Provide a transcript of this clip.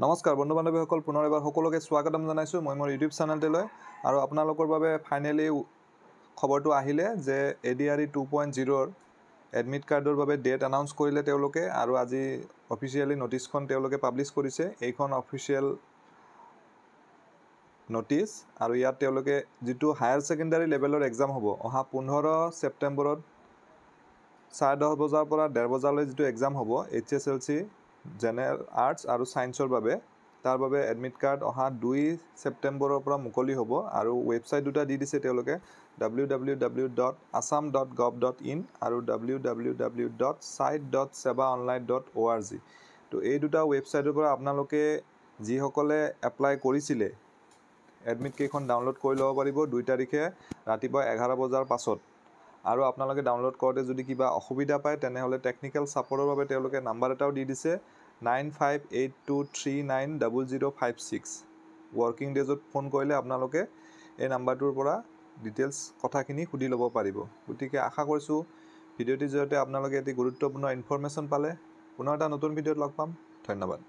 নমস্কাৰ বন্ধু বান্ধৱীসকল পুনৰ এবাৰ সকলোকে স্বাগতম জনাইছোঁ মই মোৰ ইউটিউব চেনেলটোলৈ আৰু আপোনালোকৰ বাবে ফাইনেলি খবৰটো আহিলে যে ADRE 2.0 এডমিট কাৰ্ডৰ বাবে ডেট এনাউন্স কৰিলে তেওঁলোকে আৰু আজি অফিচিয়েলি নোটিছখন তেওঁলোকে পাব্লিছ কৰিছে এইখন অফিচিয়েল নোটিছ আৰু ইয়াত তেওঁলোকে যেটো হায়াৰ সেকেন্ডাৰী লেভেলৰ এক্সাম হ'ব অহা 15 সেপ্টেম্বৰত 10:30 বজাৰ পৰা 1:30 বজালৈ যেটো এক্সাম হ'ব HSLC জেনেৰেল আৰ্টছ আৰু সায়েন্সৰ বাবে তাৰ বাবে এডমিট কাৰ্ড অহা 2 সেপ্টেম্বৰৰ পৰা মুকলি হ'ব আৰু ওয়েবসাইট দুটা দি দিছে তেওঁলোকে www.assam.gov.in আৰু www.site.sebaonline.org তো এই দুটা ওয়েবসাইটৰ পৰা আপোনালোকে যিসকলে এপ্লাই কৰিছিলে এডমিট কেখন ডাউনলোড কৰি ল'ব পাৰিব 2 তাৰিখে ৰাতিপুৱা 11 বজাৰ পাছত আৰু আপোনালোকে ডাউনলোড কৰোতে যদি কিবা অসুবিধা পায় তেনেহলে টেকনিক্যাল সাপোৰ্টৰ বাবে তেওঁলোকে নাম্বাৰ এটাও দি দিছে 9582390056 ওয়াৰ্কিং ডেজত ফোন কৰিলে আপোনালোকে এই নাম্বাৰটোৰ পৰা ডিটেইলছ কথাখিনি সুধি ল'ব পাৰিব গতিকে আশা কৰিছো ভিডিওটিৰ জৰিয়তে আপোনালোকে এটি গুৰুত্বপূৰ্ণ ইনফৰমেশন পালে পুনৰ এটা নতুন ভিডিওত লগ পাম ধন্যবাদ